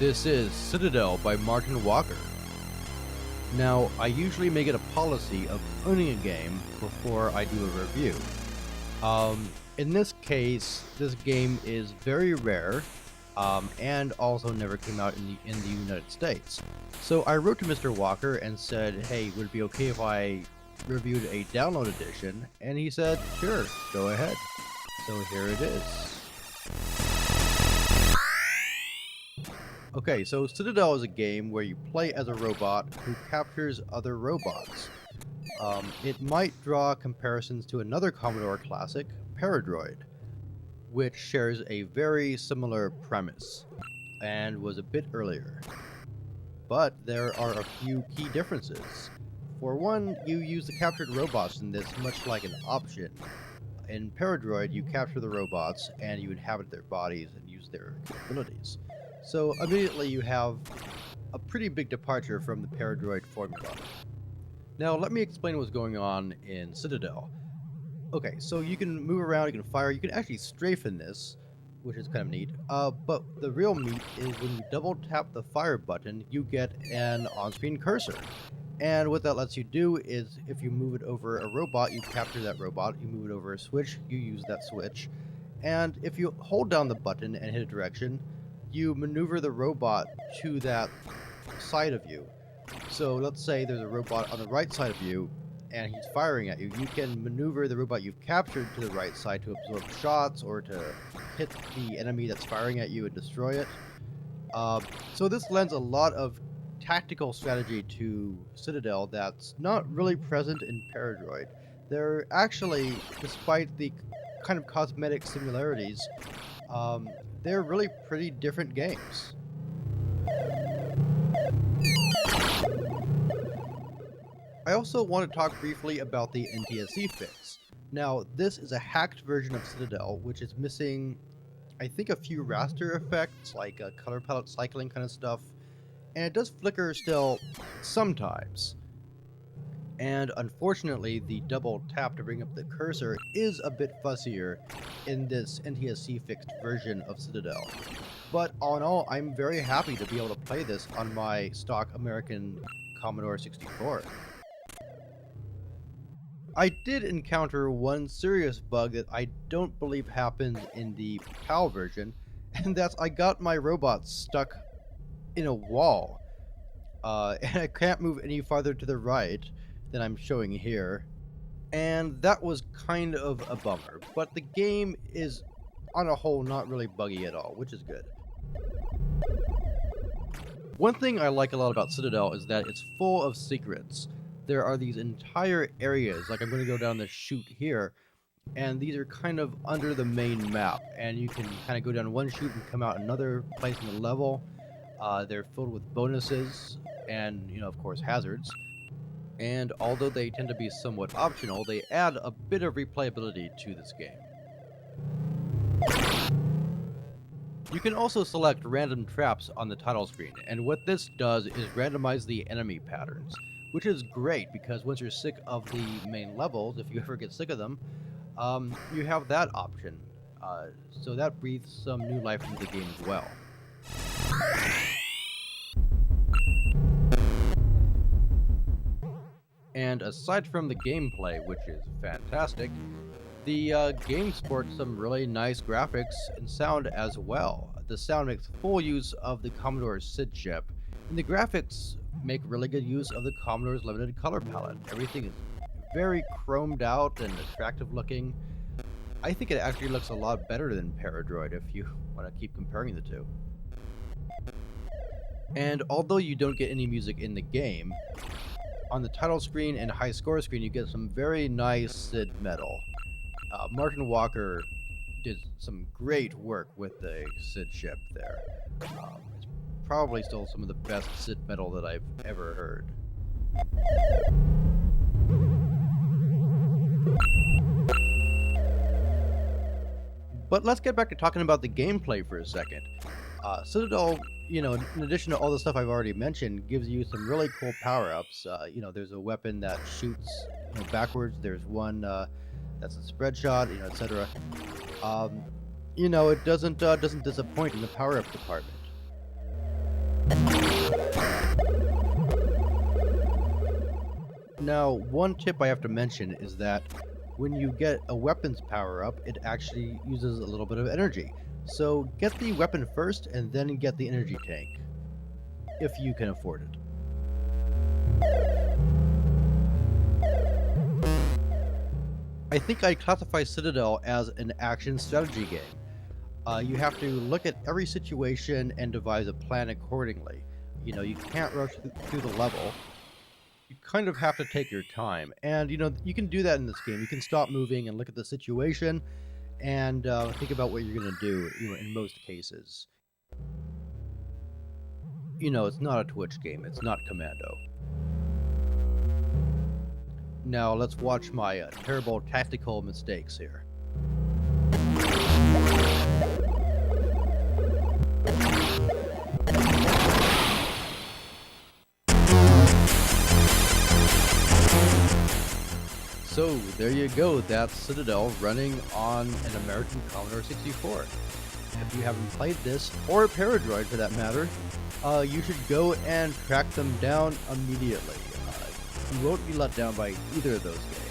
This is Citadel by Martin Walker. Now, I usually make it a policy of owning a game before I do a review. In this case, this game is very rare, and also never came out in the United States. So I wrote to Mr. Walker and said, hey, would it be okay if I reviewed a download edition? And he said, sure, go ahead. So here it is. Okay, so Citadel is a game where you play as a robot who captures other robots. It might draw comparisons to another Commodore classic, Paradroid, which shares a very similar premise and was a bit earlier. But there are a few key differences. For one, you use the captured robots in this much like an option. In Paradroid, you capture the robots and you inhabit their bodies and use their abilities. So immediately you have a pretty big departure from the Paradroid formula. Now let me explain what's going on in Citadel. Okay, so you can move around, you can fire, you can actually strafe in this, which is kind of neat. But the real meat is when you double tap the fire button, you get an on-screen cursor. And what that lets you do is if you move it over a robot, you capture that robot. You move it over a switch, you use that switch. And if you hold down the button and hit a direction, you maneuver the robot to that side of you. So let's say there's a robot on the right side of you and he's firing at you. You can maneuver the robot you've captured to the right side to absorb shots or to hit the enemy that's firing at you and destroy it. So this lends a lot of tactical strategy to Citadel that's not really present in Paradroid. They're actually, despite the kind of cosmetic similarities, they're really pretty different games. I also want to talk briefly about the NTSC fix. Now, this is a hacked version of Citadel, which is missing, I think, a few raster effects, like color palette cycling kind of stuff, and it does flicker still sometimes. And unfortunately, the double tap to bring up the cursor is a bit fussier in this NTSC fixed version of Citadel. But all in all, I'm very happy to be able to play this on my stock American Commodore 64. I did encounter one serious bug that I don't believe happened in the PAL version, and that's I got my robot stuck in a wall. And I can't move any farther to the right than I'm showing here, and that was kind of a bummer, but the game is on a whole not really buggy at all, which is good. One thing I like a lot about Citadel is that it's full of secrets. There are these entire areas, like I'm going to go down the chute here, and these are kind of under the main map, and you can kind of go down one chute and come out another place in the level. They're filled with bonuses and, of course, hazards. And although they tend to be somewhat optional, they add a bit of replayability to this game. You can also select random traps on the title screen, and what this does is randomize the enemy patterns, which is great because once you're sick of the main levels, if you ever get sick of them, you have that option. So that breathes some new life into the game as well. And aside from the gameplay, which is fantastic, the game sports some really nice graphics and sound as well. The sound makes full use of the Commodore SID chip, and the graphics make really good use of the Commodore's limited color palette. Everything is very chromed out and attractive looking. I think it actually looks a lot better than Paradroid if you want to keep comparing the two. And although you don't get any music in the game, on the title screen and high score screen, you get some very nice SID metal. Martin Walker did some great work with the SID chip there. It's probably still some of the best SID metal that I've ever heard. But let's get back to talking about the gameplay for a second. Citadel, in addition to all the stuff I've already mentioned, gives you some really cool power-ups. There's a weapon that shoots backwards. There's one that's a spread shot, etc. It doesn't disappoint in the power-up department. Now, one tip I have to mention is that when you get a weapons power up, it actually uses a little bit of energy. So get the weapon first and then get the energy tank, if you can afford it. I think I'd classify Citadel as an action strategy game. You have to look at every situation and devise a plan accordingly. You can't rush through the level. You kind of have to take your time. And, you can do that in this game. You can stop moving and look at the situation and think about what you're going to do, in most cases. It's not a Twitch game. It's not Commando. Now, let's watch my terrible tactical mistakes here. So, there you go, that's Citadel running on an American Commodore 64. If you haven't played this, or Paradroid for that matter, you should go and track them down immediately. You won't be let down by either of those games.